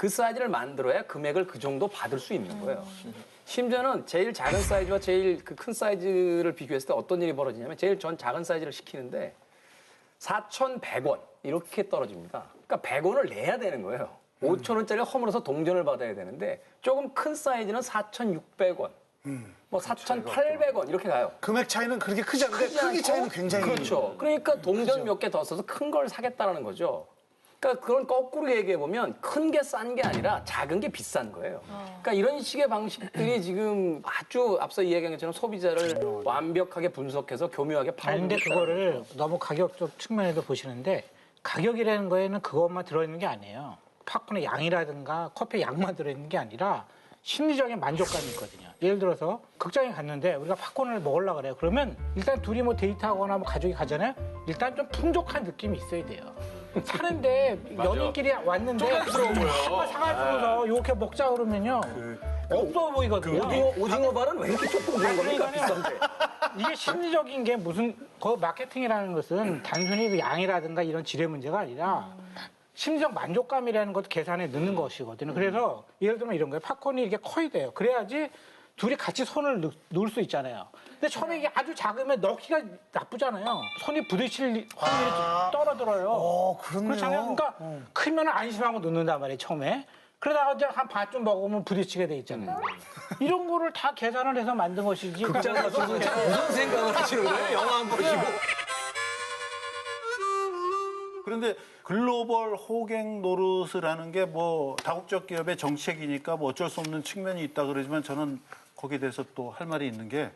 그 사이즈를 만들어야 금액을 그 정도 받을 수 있는 거예요. 심지어는 제일 작은 사이즈와 제일 그 큰 사이즈를 비교했을 때 어떤 일이 벌어지냐면 제일 전 작은 사이즈를 시키는데 4,100원 이렇게 떨어집니다. 그러니까 100원을 내야 되는 거예요. 5,000원짜리 허물어서 동전을 받아야 되는데 조금 큰 사이즈는 4,600원. 뭐 4,800원 이렇게 가요. 금액 차이는 그렇게 크지 않은데 크지 크기 않고, 차이는 굉장히 그렇죠. 그러니까 동전 몇 개 더 써서 큰 걸 사겠다라는 거죠. 그러니까 그건 거꾸로 얘기해 보면 큰 게 싼 게 아니라 작은 게 비싼 거예요. 그러니까 이런 식의 방식들이 지금 아주 앞서 이야기한 것처럼 소비자를 완벽하게 분석해서 교묘하게 아닌데 파고들고 그거를 너무 가격적 측면에도 보시는데 가격이라는 거에는 그것만 들어있는 게 아니에요. 팝콘의 양이라든가 커피의 양만 들어있는 게 아니라 심리적인 만족감이 있거든요. 예를 들어서 극장에 갔는데 우리가 팝콘을 먹으려고 그래요. 그러면 일단 둘이 뭐 데이트하거나 뭐 가족이 가잖아요. 일단 좀 풍족한 느낌이 있어야 돼요. 사는데 연인끼리 왔는데 한번 사가지고서 이렇게 먹자 그러면요. 없어 보이거든요. 오징어 발은 왜 이렇게 조금 그런 겁니까? 비싼데. 이게 심리적인 게 무슨 그 마케팅이라는 것은 단순히 그 양이라든가 이런 질의 문제가 아니라 심리적 만족감이라는 것도 계산에 넣는 것이거든요. 그래서 예를 들면 이런 거예요. 팝콘이 이렇게 커야 돼요. 그래야지 둘이 같이 손을 넣을 수 있잖아요. 근데 처음에 이게 아주 작으면 넣기가 나쁘잖아요. 손이 부딪힐 확률이 떨어들어요. 그렇네요. 그렇잖아요. 그러니까 크면 안심하고 넣는단 말이에요, 처음에. 그러다가 이제 한 반쯤 먹으면 부딪히게 돼 있잖아요. 이런 거를 다 계산을 해서 만든 것이지. 극장 가서 무슨 생각을 하시는 거예요? 영화 안 보시고. 그런데 글로벌 호갱 노릇을 하는 게 뭐 다국적 기업의 정책이니까 뭐 어쩔 수 없는 측면이 있다 그러지만 저는 거기에 대해서 또 할 말이 있는 게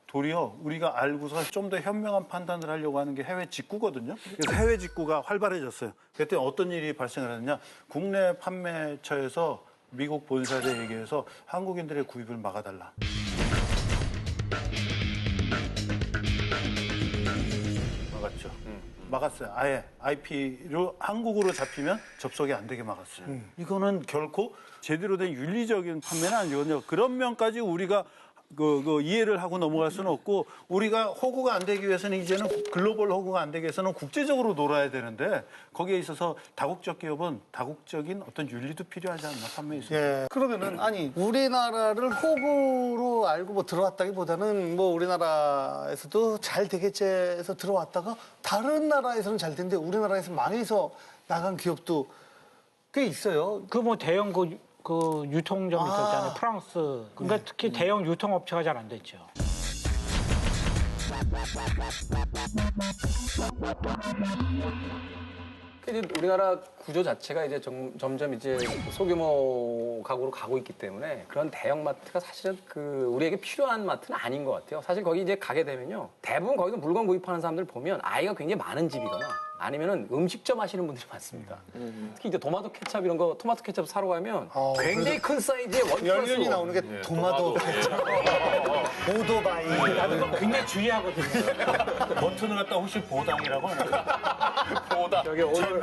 도리어 우리가 알고서 좀 더 현명한 판단을 하려고 하는 게 해외 직구거든요. 그래서 해외 직구가 활발해졌어요. 그때 어떤 일이 발생을 하느냐. 국내 판매처에서 미국 본사에 얘기해서 한국인들의 구입을 막아달라. 막았죠. 막았어요. 아예 IP로 한국으로 잡히면 접속이 안 되게 막았어요. 이거는 결코 제대로 된 윤리적인 판매는 아니거든요. 그런 면까지 우리가 이해를 하고 넘어갈 수는 없고 우리가 호구가 안 되기 위해서는 이제는 글로벌 호구가 안 되기 위해서는 국제적으로 놀아야 되는데 거기에 있어서 다국적 기업은 다국적인 어떤 윤리도 필요하지 않나 판매에 있어서. 예. 그러면은 아니 우리나라를 호구로 알고 뭐 들어왔다기보다는 뭐 우리나라에서도 잘 되겠지 해서 들어왔다가 다른 나라에서는 잘 되는데 우리나라에서 망해서 나간 기업도 꽤 있어요. 그 뭐 대형 그 유통점 있었잖아요. 프랑스. 그러니까 특히 대형 유통업체가 잘 안 됐죠. 이제 우리나라 구조 자체가 이제 점점 이제 소규모 가구로 가고 있기 때문에 그런 대형 마트가 사실은 우리에게 필요한 마트는 아닌 것 같아요. 사실 거기 이제 가게 되면요. 대부분 거기서 물건 구입하는 사람들 보면 아이가 굉장히 많은 집이거나 아니면은 음식점 하시는 분들이 많습니다. 특히 이제 토마토 케첩 사러 가면 굉장히 큰 사이즈의 원플러스 열면이 나오는 게 도마도 오토바이. 나도 그거 굉장히 주의하거든요. 버튼을 갖다 혹시 보당이라고 하나요? 보다. 저기 오늘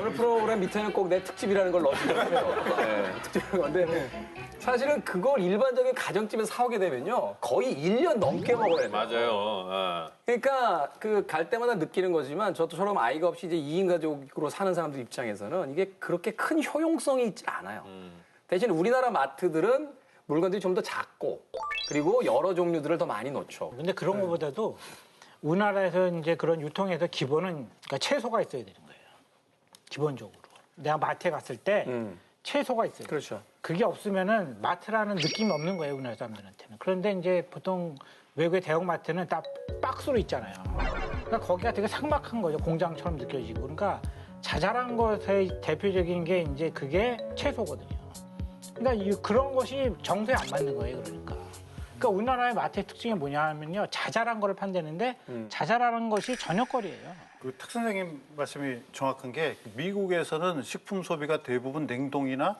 오늘 프로그램 밑에는 꼭 내 특집이라는 걸 넣어주더라고요. 네, 특집이라는 건데 사실은 그걸 일반적인 가정집에서 사오게 되면요. 거의 1년 넘게 먹어야 돼요. 맞아요. 그러니까 갈 때마다 느끼는 거지만 저처럼 아이가 없이 이제 2인 가족으로 사는 사람들 입장에서는 이게 그렇게 큰 효용성이 있지 않아요. 대신 우리나라 마트들은 물건들이 좀 더 작고 그리고 여러 종류들을 더 많이 놓죠. 근데 그런 것보다도 우리나라에서 이제 그런 유통에서 기본은 그러니까 채소가 있어야 되는 거예요. 기본적으로. 내가 마트에 갔을 때 채소가 있어요. 그렇죠. 그게 없으면은 마트라는 느낌이 없는 거예요, 우리나라 사람들한테는. 그런데 이제 보통 외국의 대형 마트는 딱 박스로 있잖아요. 그러니까 거기가 되게 삭막한 거죠. 공장처럼 느껴지고. 그러니까 자잘한 것의 대표적인 게 이제 그게 채소거든요. 그러니까 그런 것이 정서에 안 맞는 거예요, 그러니까. 그러니까 우리나라의 마트의 특징이 뭐냐면요. 자잘한 거를 판다는데 자잘한 것이 저녁거리예요. 탁 선생님 말씀이 정확한 게 미국에서는 식품 소비가 대부분 냉동이나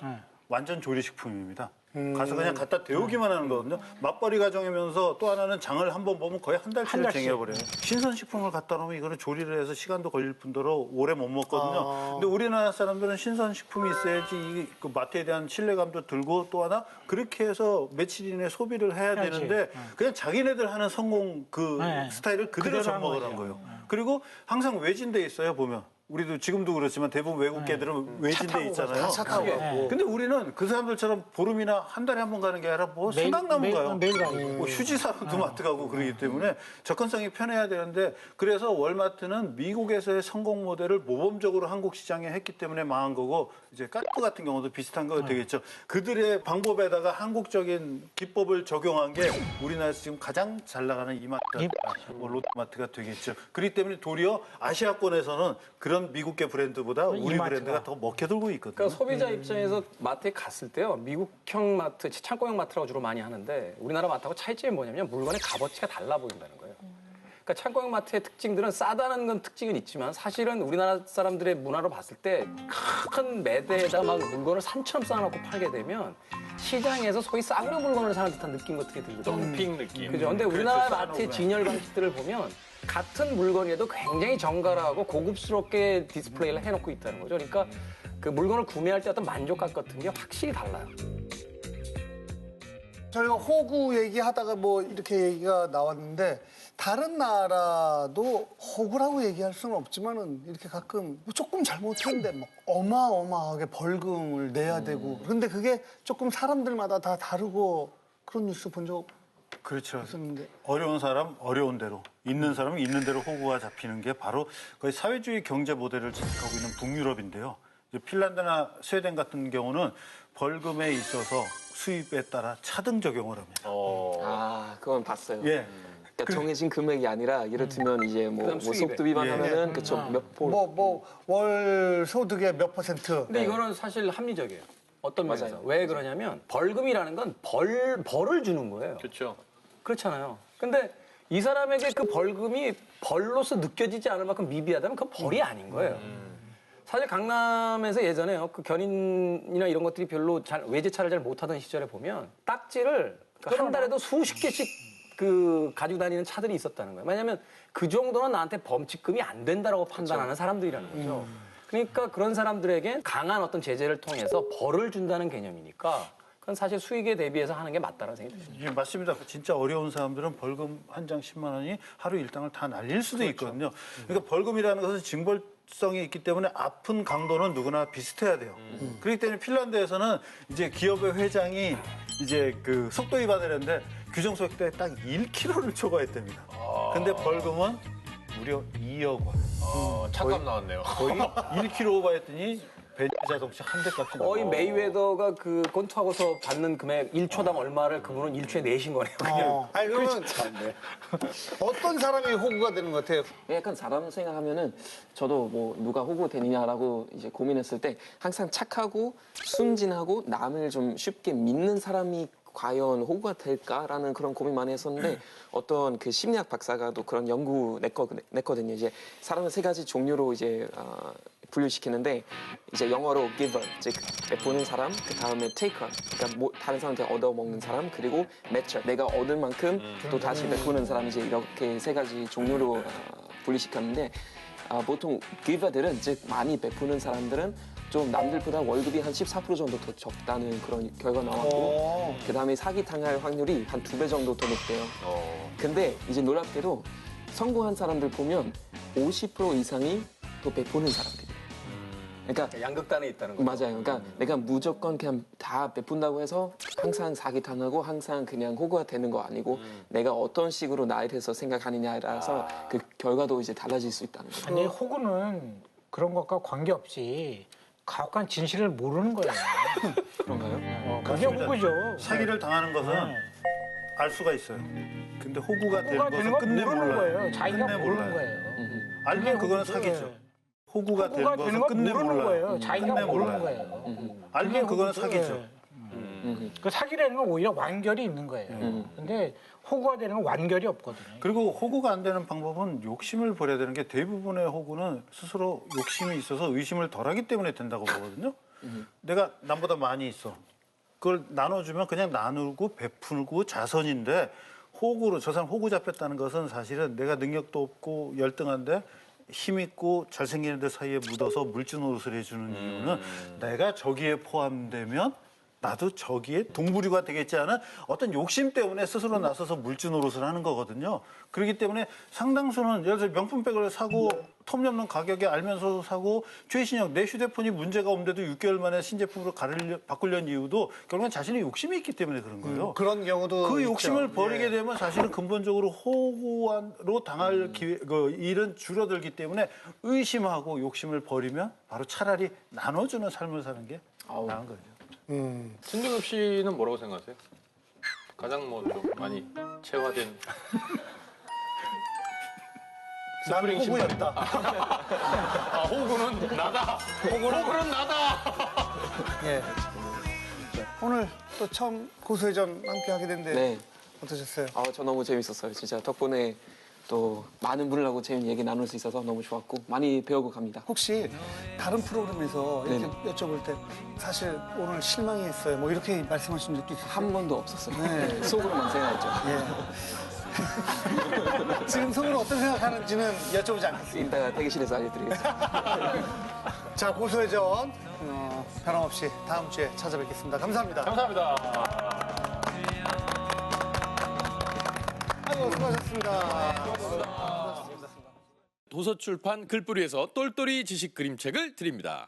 완전 조리식품입니다. 가서 그냥 갖다 데우기만 하는 거거든요. 맞벌이 가정이면서 또 하나는 장을 한번 보면 거의 한 달치를 쟁여버려요. 신선식품을 갖다 놓으면 이거는 조리를 해서 시간도 걸릴 뿐더러 오래 못 먹거든요. 근데 우리나라 사람들은 신선식품이 있어야지 그 마트에 대한 신뢰감도 들고 또 하나 그렇게 해서 며칠 이내 소비를 해야 되는데 그냥 자기네들 하는 성공 스타일을 그대로 접목을 한 거예요. 그리고 항상 외진돼 있어요, 보면. 우리도 지금도 그렇지만 대부분 외국 개들은 외진데 있잖아요. 차 타고 가고. 근데 우리는 그 사람들처럼 보름이나 한 달에 한 번 가는 게 아니라 뭐 매일- 생각나면 매일- 가요. 매일 가고. 뭐 휴지 사러도 마트 가고 그러기 때문에 접근성이 편해야 되는데 그래서 월마트는 미국에서의 성공 모델을 모범적으로 한국 시장에 했기 때문에 망한 거고 이제 카프 같은 경우도 비슷한 거 되겠죠. 그들의 방법에다가 한국적인 기법을 적용한 게 우리나라에서 지금 가장 잘 나가는 이마트가 뭐 롯데마트가 되겠죠. 그렇기 때문에 도리어 아시아권에서는 그런 미국계 브랜드보다 우리 이마트가. 브랜드가 더 먹혀들고 있거든요. 그러니까 소비자 입장에서 마트에 갔을 때요, 미국형 마트, 창고형 마트라고 주로 많이 하는데 우리나라 마트하고 차이점이 뭐냐면 물건의 값어치가 달라 보인다는 거예요. 그러니까 창고형 마트의 특징들은 싸다는 건 특징은 있지만 사실은 우리나라 사람들의 문화로 봤을 때 큰 매대에다 막 물건을 산처럼 쌓아놓고 팔게 되면 시장에서 소위 싸구려 물건을 사는 듯한 느낌 같은 게 들거든요. 덤핑 느낌. 그죠? 근데 우리나라 마트의 진열 방식들을 보면 같은 물건이라도 굉장히 정갈하고 고급스럽게 디스플레이를 해놓고 있다는 거죠. 그러니까 그 물건을 구매할 때 어떤 만족감 같은 게 확실히 달라요. 저희가 호구 얘기하다가 뭐 이렇게 얘기가 나왔는데 다른 나라도 호구라고 얘기할 수는 없지만은 이렇게 가끔 뭐 조금 잘못했는데 막 어마어마하게 벌금을 내야 되고 근데 그게 조금 사람들마다 다 다르고 그런 뉴스 본 적 그렇죠. 있었는데 어려운 사람 어려운 대로 있는 사람은 있는 대로 호구가 잡히는 게 바로 거의 사회주의 경제 모델을 채택하고 있는 북유럽인데요. 이제 핀란드나 스웨덴 같은 경우는 벌금에 있어서 수입에 따라 차등 적용을 합니다. 아, 그건 봤어요. 예. 그러니까 정해진 금액이 아니라 예를 들면 이제 뭐 그다음 수입에. 속도 위반하면은 예. 그쵸 몇 포. 뭐 월 소득의 몇 %. 근데 이거는 사실 합리적이에요. 어떤 면에서. 맞아요. 왜 그러냐면 벌금이라는 건 벌을 주는 거예요. 그렇죠. 그렇잖아요. 근데 이 사람에게 그 벌금이 벌로서 느껴지지 않을 만큼 미비하다면 그건 벌이 아닌 거예요. 사실 강남에서 예전에요. 그 견인이나 이런 것들이 별로 잘 외제차를 잘 못하던 시절에 보면 딱지를 그러니까 한 달에도 수십 개씩 그 가지고 다니는 차들이 있었다는 거예요. 왜냐하면 그 정도는 나한테 범칙금이 안 된다라고 판단하는 사람들이라는 거죠. 그러니까 그런 사람들에겐 강한 어떤 제재를 통해서 벌을 준다는 개념이니까 그건 사실 수익에 대비해서 하는 게 맞다라는 생각이 듭니다. 예, 맞습니다. 진짜 어려운 사람들은 벌금 한 장 10만 원이 하루 일당을 다 날릴 수도 있거든요. 그러니까 벌금이라는 것은 징벌성이 있기 때문에 아픈 강도는 누구나 비슷해야 돼요. 그렇기 때문에 핀란드에서는 이제 기업의 회장이 이제 그 속도 위반을 했는데 규정 속도에 딱 1km를 초과했답니다. 근데 벌금은 무려 2억 원. 차값 나왔네요. 거의 1km 오버했더니 벤츠 자동차 한 대 값이 거의 나와요. 메이웨더가 그 권투하고서 받는 금액 1초당 얼마를 그분은 1초에 내신 거네요. 그냥. 아니 그러면 네. 어떤 사람이 호구가 되는 것 같아요? 약간 사람 생각하면은 저도 뭐 누가 호구 되느냐라고 이제 고민했을 때 항상 착하고 순진하고 남을 좀 쉽게 믿는 사람이 과연 호구가 될까라는 그런 고민 많이 했었는데 어떤 그 심리학 박사가 또 그런 연구 냈거든요. 이제 사람은 세 가지 종류로 이제 분류시키는데 이제 영어로 giver, 즉 보는 사람, 그 다음에 taker, 그러니까 뭐 다른 사람한테 얻어먹는 사람, 그리고 matcher, 내가 얻은 만큼 또 다시 베푸는 사람 이제 이렇게 세 가지 종류로 분류시켰는데 보통 giver들은 즉 많이 베푸는 사람들은 좀 남들보다 월급이 한 14% 정도 더 적다는 그런 결과 나왔고 그 다음에 사기 당할 확률이 한 2배 정도 더 높대요. 근데 이제 놀랍게도 성공한 사람들 보면 50% 이상이 또 베푸는 사람들이에요. 그러니까 양극단에 있다는 거죠. 맞아요. 그러니까 내가 무조건 그냥 다 베푼다고 해서 항상 사기 당하고 항상 그냥 호구가 되는 거 아니고 내가 어떤 식으로 나에 대해서 생각하느냐에 따라서 그 결과도 이제 달라질 수 있다는 거죠. 아니 호구는 그런 것과 관계없이 가혹한 진실을 모르는 거예요. 그런가요? 그게 호구죠. 사기를 당하는 것은 알 수가 있어요. 근데 호구가 되는 호구가 되는 것은 건 끝내 모르는 몰라요. 거예요. 자기가 끝내 모르는 몰라요. 거예요. 알면 그거는 호구죠. 사기죠. 예. 호구가 되는 호구가 되는 것은 건 끝내 모르는 몰라요. 거예요. 자기가 끝내 모르는 몰라요. 거예요. 알면 그거는 호구죠. 사기죠. 예. 그 사기라는 건 오히려 완결이 있는 거예요. 근데 호구가 되는 건 완결이 없거든요. 그리고 호구가 안 되는 방법은 욕심을 버려야 되는 게 대부분의 호구는 스스로 욕심이 있어서 의심을 덜하기 때문에 된다고 보거든요. 내가 남보다 많이 있어. 그걸 나눠주면 그냥 나누고 베풀고 자선인데 호구로 저 사람 호구 잡혔다는 것은 사실은 내가 능력도 없고 열등한데 힘 있고 잘생긴 애들 사이에 묻어서 물주 노릇을 해주는 이유는 내가 저기에 포함되면 나도 저기에 동부류가 되겠지 하는 어떤 욕심 때문에 스스로 나서서 물주 노릇을 하는 거거든요. 그렇기 때문에 상당수는 예를 들어 명품백을 사고 터무니없는 가격에 알면서도 사고 최신형 내 휴대폰이 문제가 없는데도 6개월 만에 신제품으로 바꾸려는 이유도 결국은 자신의 욕심이 있기 때문에 그런 거예요. 그런 경우도 그 있죠. 욕심을 버리게 예. 되면 사실은 근본적으로 호구로 당할 일은 줄어들기 때문에 의심하고 욕심을 버리면 바로 차라리 나눠주는 삶을 사는 게 아우. 나은 거죠. 신동엽 씨는 뭐라고 생각하세요? 가장 뭐 좀 많이 체화된 나는 스프링 신발. 호구였다. 아, 호구는 나다. 호구는 나다. 예. 오늘 또 처음 고소회전 함께 하게 됐는데 네. 어떠셨어요? 저 너무 재밌었어요. 진짜 덕분에 또 많은 분들하고 재밌는 얘기 나눌 수 있어서 너무 좋았고 많이 배우고 갑니다. 혹시 다른 프로그램에서 이렇게 네네. 여쭤볼 때 사실 오늘 실망이 했어요. 뭐 이렇게 말씀하신 적도 있어요. 한 번도 없었어요. 네. 속으로만 생각했죠. 예. 지금 속으로 어떤 생각하는지는 여쭤보지 않겠습니다. 이따가 대기실에서 알려드리겠습니다. 자, 고소회전 변함없이 다음 주에 찾아뵙겠습니다. 감사합니다. 감사합니다. 아이고, 수고하셨습니다. 도서출판 글뿌리에서 똘똘이 지식 그림책을 드립니다.